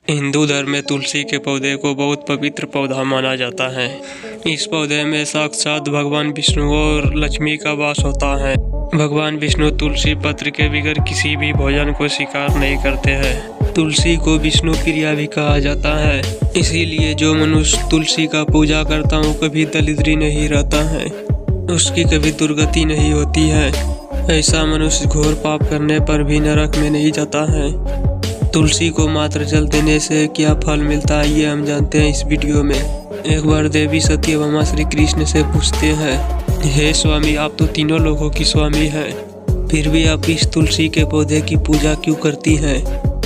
हिंदू धर्म में तुलसी के पौधे को बहुत पवित्र पौधा माना जाता है। इस पौधे में साक्षात भगवान विष्णु और लक्ष्मी का वास होता है। भगवान विष्णु तुलसी पत्र के बगैर किसी भी भोजन को स्वीकार नहीं करते हैं। तुलसी को विष्णु प्रिया भी कहा जाता है, इसीलिए जो मनुष्य तुलसी का पूजा करता है कभी दरिद्री नहीं रहता है, उसकी कभी दुर्गति नहीं होती है। ऐसा मनुष्य घोर पाप करने पर भी नरक में नहीं जाता है। तुलसी को मात्र जल देने से क्या फल मिलता है ये हम जानते हैं इस वीडियो में। एक बार देवी सत्यभामा श्री कृष्ण से पूछते हैं, हे स्वामी, आप तो तीनों लोगों की स्वामी हैं, फिर भी आप इस तुलसी के पौधे की पूजा क्यों करती हैं?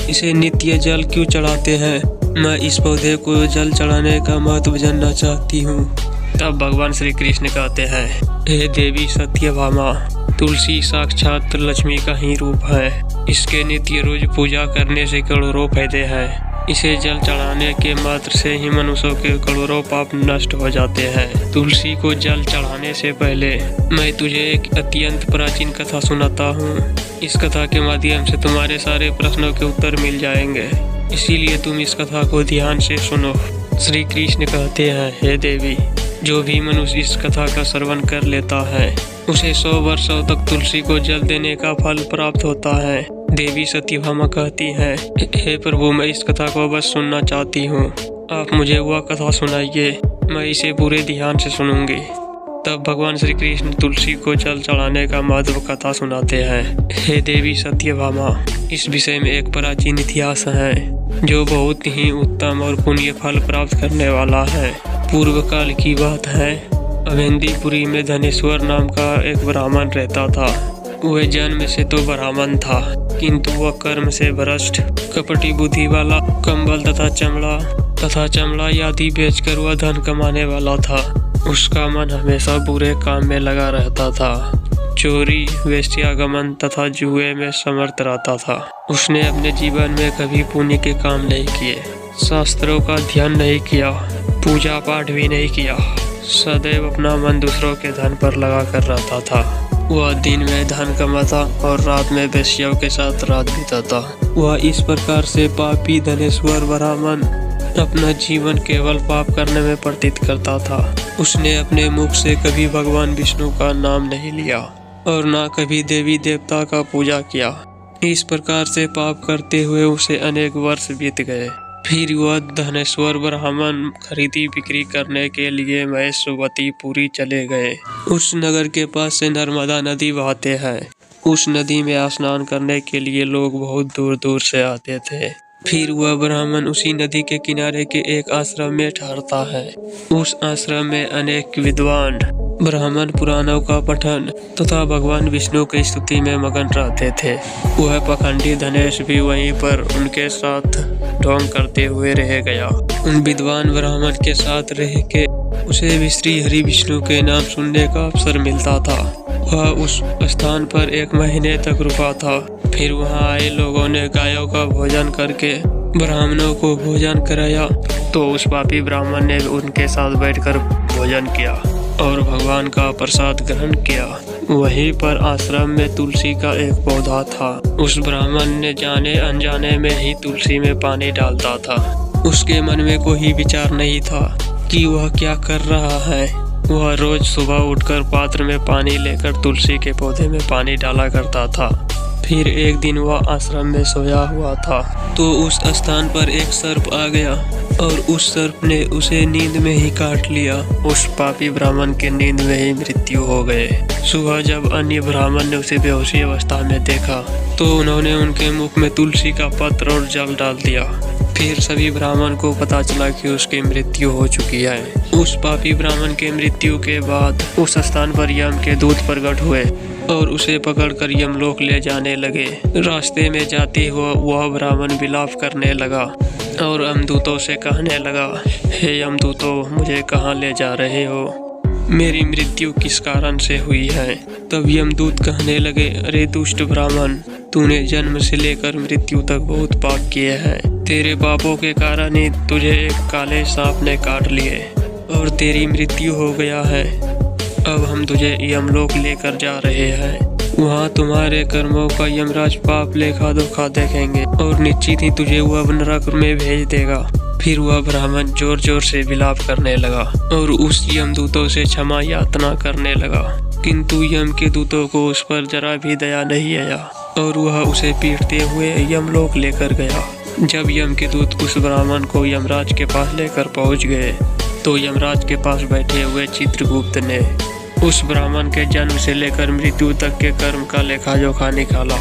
इसे नित्य जल क्यों चढ़ाते हैं? मैं इस पौधे को जल चढ़ाने का महत्व जानना चाहती हूँ। तब भगवान श्री कृष्ण कहते हैं, हे देवी सत्यभामा, तुलसी साक्षात लक्ष्मी का ही रूप है। इसके नित्य रोज पूजा करने से करोड़ों फायदे हैं। इसे जल चढ़ाने के मात्र से ही मनुष्यों के करोड़ों पाप नष्ट हो जाते हैं। तुलसी को जल चढ़ाने से पहले मैं तुझे एक अत्यंत प्राचीन कथा सुनाता हूँ। इस कथा के माध्यम से तुम्हारे सारे प्रश्नों के उत्तर मिल जाएंगे, इसीलिए तुम इस कथा को ध्यान से सुनो। श्री कृष्ण कहते हैं, हे देवी, जो भी मनुष्य इस कथा का श्रवण कर लेता है उसे 100 वर्षों तक तुलसी को जल देने का फल प्राप्त होता है। देवी सत्यभामा कहती है, हे प्रभु, मैं इस कथा को बस सुनना चाहती हूँ। आप मुझे वह कथा सुनाइए, मैं इसे पूरे ध्यान से सुनूंगी। तब भगवान श्री कृष्ण तुलसी को जल चढ़ाने का महत्व कथा सुनाते हैं। हे देवी सत्यभामा, इस विषय में एक प्राचीन इतिहास है जो बहुत ही उत्तम और पुण्य फल प्राप्त करने वाला है। पूर्व काल की बात है, अवेंदीपुरी में धनेश्वर नाम का एक ब्राह्मण रहता था। वह जन्म से तो ब्राह्मण था, किंतु वह कर्म से भ्रष्ट, कपटी बुद्धि वाला, कंबल तथा चमड़ा आदि बेचकर वह धन कमाने वाला था। उसका मन हमेशा बुरे काम में लगा रहता था। चोरी, वेश्यागमन तथा जुए में समर्थ रहता था। उसने अपने जीवन में कभी पुण्य के काम नहीं किए, शास्त्रों का ध्यान नहीं किया, पूजा पाठ भी नहीं किया। सदैव अपना मन दूसरों के धन पर लगा कर रहता था। वह दिन में धन कमाता और रात में वेश्याओं के साथ रात बिताता। वह इस प्रकार से पापी धनेश्वर ब्राह्मण अपना जीवन केवल पाप करने में व्यतीत करता था। उसने अपने मुख से कभी भगवान विष्णु का नाम नहीं लिया और न कभी देवी देवता का पूजा किया। इस प्रकार से पाप करते हुए उसे अनेक वर्ष बीत गए। फिर वह धनेश्वर ब्राह्मण खरीदी बिक्री करने के लिए महेश्वरपुरी चले गए। उस नगर के पास से नर्मदा नदी बहते हैं। उस नदी में स्नान करने के लिए लोग बहुत दूर दूर से आते थे। फिर वह ब्राह्मण उसी नदी के किनारे के एक आश्रम में ठहरता है। उस आश्रम में अनेक विद्वान ब्राह्मण पुराणों का पठन तथा भगवान विष्णु की स्तुति में मगन रहते थे। वह पखंडी धनेश भी वहीं पर उनके साथ ढोंग करते हुए रह गया। उन विद्वान ब्राह्मण के साथ रह के उसे भी श्री हरि विष्णु के नाम सुनने का अवसर मिलता था। वह उस स्थान पर 1 महीने तक रुका था। फिर वहां आए लोगों ने गायों का भोजन करके ब्राह्मणों को भोजन कराया, तो उस पापी ब्राह्मण ने उनके साथ बैठकर भोजन किया और भगवान का प्रसाद ग्रहण किया। वहीं पर आश्रम में तुलसी का एक पौधा था। उस ब्राह्मण ने जाने अनजाने में ही तुलसी में पानी डालता था। उसके मन में कोई विचार नहीं था कि वह क्या कर रहा है। वह रोज सुबह उठकर पात्र में पानी लेकर तुलसी के पौधे में पानी डाला करता था। फिर एक दिन वह आश्रम में सोया हुआ था तो उस स्थान पर एक सर्प आ गया और उस सर्प ने उसे नींद में ही काट लिया। उस पापी ब्राह्मण की नींद में ही मृत्यु हो गए। सुबह जब अन्य ब्राह्मण ने उसे बेहोशी अवस्था में देखा तो उन्होंने उनके मुख में तुलसी का पत्र और जल डाल दिया। फिर सभी ब्राह्मण को पता चला कि उसकी मृत्यु हो चुकी है। उस पापी ब्राह्मण के मृत्यु के बाद उस स्थान पर यम के दूत प्रकट हुए और उसे पकड़कर यमलोक ले जाने लगे। रास्ते में जाते हुए वह ब्राह्मण विलाप करने लगा और यमदूतों से कहने लगा, हे यमदूतों, मुझे कहाँ ले जा रहे हो? मेरी मृत्यु किस कारण से हुई है? तब यमदूत कहने लगे, अरे दुष्ट ब्राह्मण, तूने जन्म से लेकर मृत्यु तक बहुत पाप किए हैं। तेरे पापों के कारण ही तुझे एक काले सांप ने काट लिए और तेरी मृत्यु हो गया है। अब हम तुझे यमलोक लेकर जा रहे हैं। वहाँ तुम्हारे कर्मों का यमराज पाप लेखा जोखा देखेंगे और निश्चित ही तुझे वह नरक में भेज देगा। फिर वह ब्राह्मण जोर जोर से विलाप करने लगा और उस यमदूतों से क्षमा यातना करने लगा, किंतु यम के दूतों को उस पर जरा भी दया नहीं आया और वह उसे पीटते हुए यमलोक लेकर गया। जब यम के दूत उस ब्राह्मण को यमराज के पास लेकर पहुंच गए तो यमराज के पास बैठे हुए चित्रगुप्त ने उस ब्राह्मण के जन्म से लेकर मृत्यु तक के कर्म का लेखा जोखा निकाला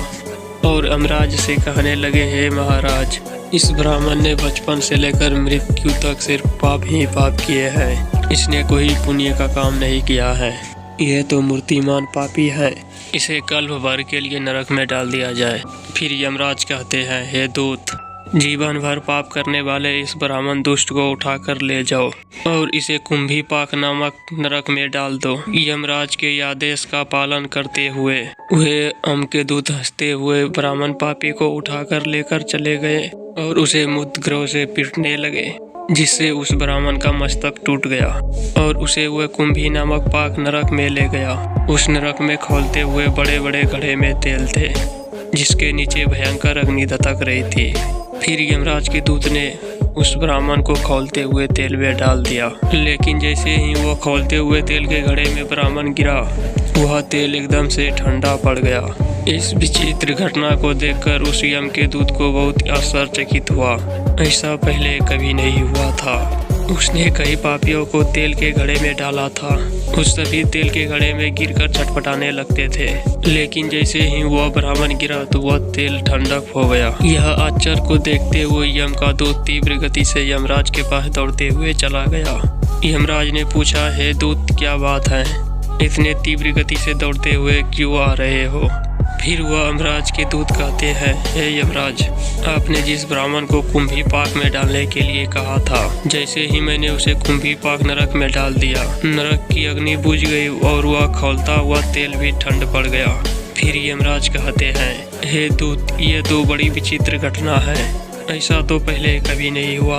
और यमराज से कहने लगे, हे महाराज, इस ब्राह्मण ने बचपन से लेकर मृत्यु तक सिर्फ पाप ही पाप किए हैं। इसने कोई पुण्य का काम नहीं किया है। यह तो मूर्तिमान पापी है। इसे कल्प भर के लिए नरक में डाल दिया जाए। फिर यमराज कहते हैं, हे दूत, जीवन भर पाप करने वाले इस ब्राह्मण दुष्ट को उठाकर ले जाओ और इसे कुंभीपाक नामक नरक में डाल दो। यमराज के आदेश का पालन करते हुए वे यम के दूत हंसते हुए ब्राह्मण पापी को उठाकर लेकर चले गए और उसे मुद्ग्रोह से पीटने लगे, जिससे उस ब्राह्मण का मस्तक टूट गया और उसे वह कुंभी नामक पाक नरक में ले गया। उस नरक में खौलते हुए बड़े बड़े घड़े में तेल थे, जिसके नीचे भयंकर अग्नि धधक रही थी। फिर यमराज के दूत ने उस ब्राह्मण को खौलते हुए तेल में डाल दिया, लेकिन जैसे ही वो खौलते हुए तेल के घड़े में ब्राह्मण गिरा, वह तेल एकदम से ठंडा पड़ गया। इस विचित्र घटना को देखकर उस यम के दूत को बहुत आश्चर्यचकित हुआ। ऐसा पहले कभी नहीं हुआ था। उसने कई पापियों को तेल के घड़े में डाला था। उस सभी तेल के घड़े में गिरकर छटपटाने लगते थे, लेकिन जैसे ही वह ब्राह्मण गिरा तो वह तेल ठंडक हो गया। यह आश्चर्य को देखते हुए यम का दूत तीव्र गति से यमराज के पास दौड़ते हुए चला गया। यमराज ने पूछा, हे दूत, क्या बात है? इतने तीव्र गति से दौड़ते हुए क्यों आ रहे हो? फिर वह यमराज के दूत कहते हैं, हे यमराज, आपने जिस ब्राह्मण को कुंभीपाक में डालने के लिए कहा था, जैसे ही मैंने उसे कुंभीपाक नरक में डाल दिया, नरक की अग्नि बुझ गई और वह खौलता हुआ तेल भी ठंड पड़ गया। फिर यमराज कहते हैं, हे दूत, ये तो बड़ी विचित्र घटना है। ऐसा तो पहले कभी नहीं हुआ।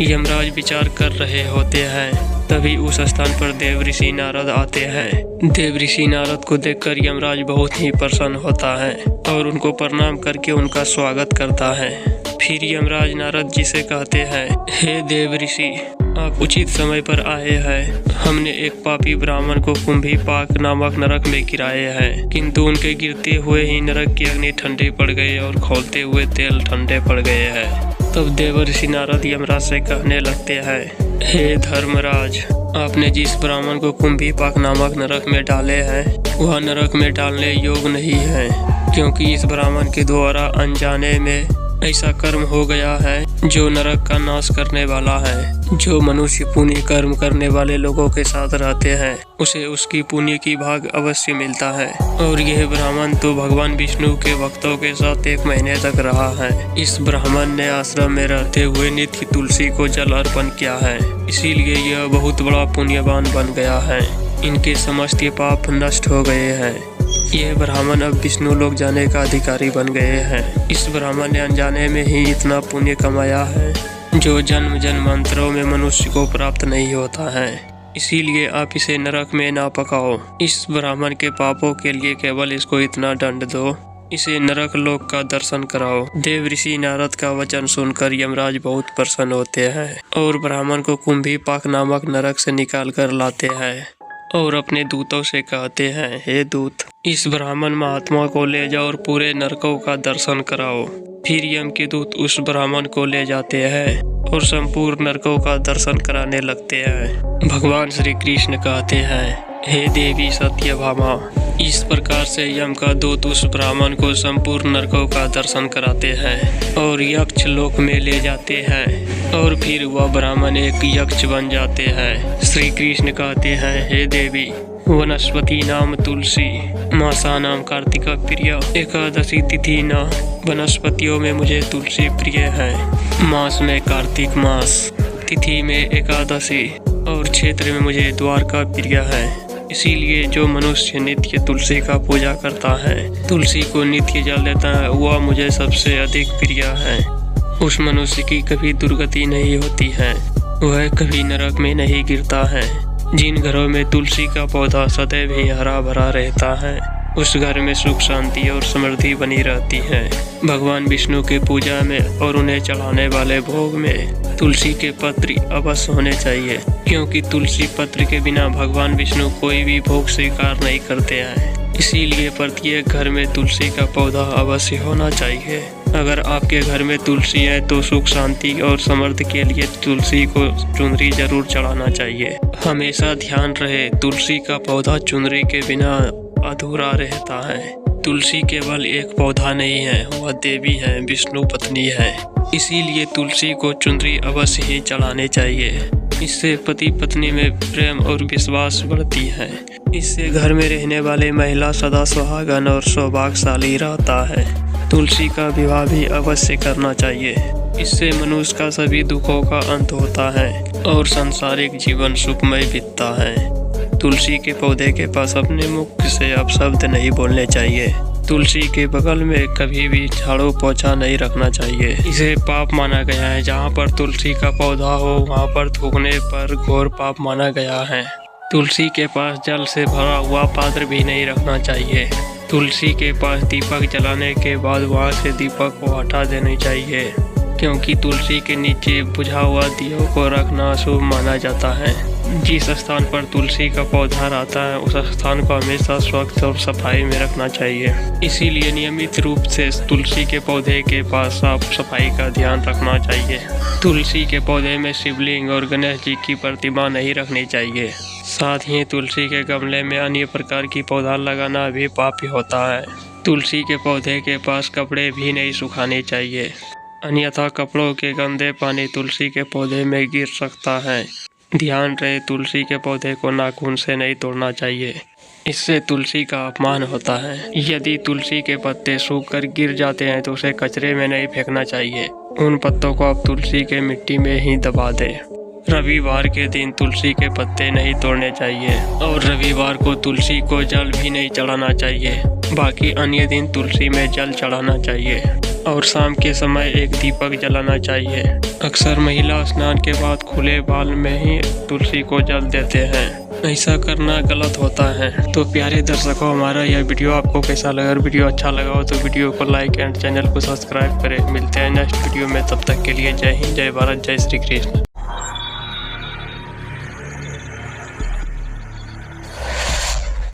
यमराज विचार कर रहे होते हैं, तभी उस स्थान पर देवऋषि नारद आते हैं। देवऋषि नारद को देखकर यमराज बहुत ही प्रसन्न होता है और उनको प्रणाम करके उनका स्वागत करता है। फिर यमराज नारद जी से कहते हैं, हे देवऋषि, आप उचित समय पर आए हैं। हमने एक पापी ब्राह्मण को कुंभीपाक नामक नरक में गिराए हैं, किंतु उनके गिरते हुए ही नरक की अग्नि ठंडी पड़ गई और खौलते हुए तेल ठंडे पड़ गए हैं। तब देवर्षि नारद यमराज से कहने लगते हैं, हे धर्मराज, आपने जिस ब्राह्मण को कुंभीपाक नामक नरक में डाले हैं, वह नरक में डालने योग्य नहीं है, क्योंकि इस ब्राह्मण के द्वारा अनजाने में ऐसा कर्म हो गया है जो नरक का नाश करने वाला है। जो मनुष्य पुण्य कर्म करने वाले लोगों के साथ रहते हैं, उसे उसकी पुण्य की भाग अवश्य मिलता है। और यह ब्राह्मण तो भगवान विष्णु के भक्तों के साथ 1 महीने तक रहा है। इस ब्राह्मण ने आश्रम में रहते हुए नित्य तुलसी को जल अर्पण किया है, इसीलिए यह बहुत बड़ा पुण्यवान बन गया है। इनके समस्त पाप नष्ट हो गए हैं। यह ब्राह्मण अब विष्णु लोक जाने का अधिकारी बन गए हैं। इस ब्राह्मण ने अनजाने में ही इतना पुण्य कमाया है जो जन्म जन्मांतरों में मनुष्य को प्राप्त नहीं होता है। इसीलिए आप इसे नरक में ना पकाओ। इस ब्राह्मण के पापों के लिए केवल इसको इतना दंड दो, इसे नरक लोक का दर्शन कराओ। देवऋषि नारद का वचन सुनकर यमराज बहुत प्रसन्न होते हैं और ब्राह्मण को कुंभीपाक नामक नरक से निकाल कर लाते हैं और अपने दूतों से कहते हैं, हे दूत, इस ब्राह्मण महात्मा को ले जाओ और पूरे नरकों का दर्शन कराओ। फिर यम के दूत उस ब्राह्मण को ले जाते हैं और संपूर्ण नरकों का दर्शन कराने लगते हैं। भगवान श्री कृष्ण कहते हैं, हे देवी सत्यभामा, इस प्रकार से यम का दूत उस ब्राह्मण को संपूर्ण नरकों का दर्शन कराते हैं और यक्ष लोक में ले जाते हैं और फिर वह ब्राह्मण एक यक्ष बन जाते हैं। श्री कृष्ण कहते हैं, हे देवी, वनस्पति नाम तुलसी, मासा नाम कार्तिका प्रिय, एकादशी तिथि न वनस्पतियों में मुझे तुलसी प्रिय है, मास में कार्तिक मास, तिथि में एकादशी और क्षेत्र में मुझे द्वारका प्रिय है। इसीलिए जो मनुष्य नित्य तुलसी का पूजा करता है, तुलसी को नित्य जल देता है, वह मुझे सबसे अधिक प्रिय है। उस मनुष्य की कभी दुर्गति नहीं होती है, वह कभी नरक में नहीं गिरता है। जिन घरों में तुलसी का पौधा सदैव ही हरा भरा रहता है, उस घर में सुख शांति और समृद्धि बनी रहती है। भगवान विष्णु की पूजा में और उन्हें चढ़ाने वाले भोग में तुलसी के पत्र अवश्य होने चाहिए, क्योंकि तुलसी पत्र के बिना भगवान विष्णु कोई भी भोग स्वीकार नहीं करते हैं। इसीलिए प्रत्येक घर में तुलसी का पौधा अवश्य होना चाहिए। अगर आपके घर में तुलसी है तो सुख शांति और समृद्धि के लिए तुलसी को चुनरी जरूर चढ़ाना चाहिए। हमेशा ध्यान रहे, तुलसी का पौधा चुनरी के बिना अधूरा रहता है। तुलसी केवल एक पौधा नहीं है, वह देवी है, विष्णु पत्नी है। इसीलिए तुलसी को चुनरी अवश्य ही चढ़ाने चाहिए। इससे पति पत्नी में प्रेम और विश्वास बढ़ती है। इससे घर में रहने वाले महिला सदा सुहागन और सौभाग्यशाली रहता है। तुलसी का विवाह भी अवश्य करना चाहिए। इससे मनुष्य का सभी दुखों का अंत होता है और सांसारिक जीवन सुखमय बीतता है। तुलसी के पौधे के पास अपने मुख से अपशब्द नहीं बोलने चाहिए। तुलसी के बगल में कभी भी झाड़ू पोछा नहीं रखना चाहिए। इसे पाप माना गया है। जहाँ पर तुलसी का पौधा हो वहाँ पर थूकने पर घोर पाप माना गया है। तुलसी के पास जल से भरा हुआ पात्र भी नहीं रखना चाहिए। तुलसी के पास दीपक जलाने के बाद वहाँ से दीपक को हटा देना चाहिए, क्योंकि तुलसी के नीचे बुझा हुआ दियों को रखना अशुभ माना जाता है। जिस स्थान पर तुलसी का पौधा रहता है उस स्थान को हमेशा स्वच्छ और सफाई में रखना चाहिए। इसीलिए नियमित रूप से तुलसी के पौधे के पास साफ सफाई का ध्यान रखना चाहिए। तुलसी के पौधे में शिवलिंग और गणेश जी की प्रतिमा नहीं रखनी चाहिए। साथ ही तुलसी के गमले में अन्य प्रकार की पौधा लगाना भी पाप होता है। तुलसी के पौधे के पास कपड़े भी नहीं सुखाने चाहिए, अन्यथा कपड़ों के गंदे पानी तुलसी के पौधे में गिर सकता है। ध्यान रहे, तुलसी के पौधे को नाखून से नहीं तोड़ना चाहिए, इससे तुलसी का अपमान होता है। यदि तुलसी के पत्ते सूख कर गिर जाते हैं तो उसे कचरे में नहीं फेंकना चाहिए। उन पत्तों को आप तुलसी के मिट्टी में ही दबा दें। रविवार के दिन तुलसी के पत्ते नहीं तोड़ने चाहिए और रविवार को तुलसी को जल भी नहीं चढ़ाना चाहिए। बाकी अन्य दिन तुलसी में जल चढ़ाना चाहिए और शाम के समय एक दीपक जलाना चाहिए। अक्सर महिला स्नान के बाद खुले बाल में ही तुलसी को जल देते हैं। ऐसा करना गलत होता है। तो प्यारे दर्शकों, हमारा यह वीडियो आपको कैसा लगा? अगर वीडियो अच्छा लगा हो तो वीडियो को लाइक एंड चैनल को सब्सक्राइब करें। मिलते हैं नेक्स्ट वीडियो में, तब तक के लिए जय हिंद, जय भारत, जय श्री कृष्ण।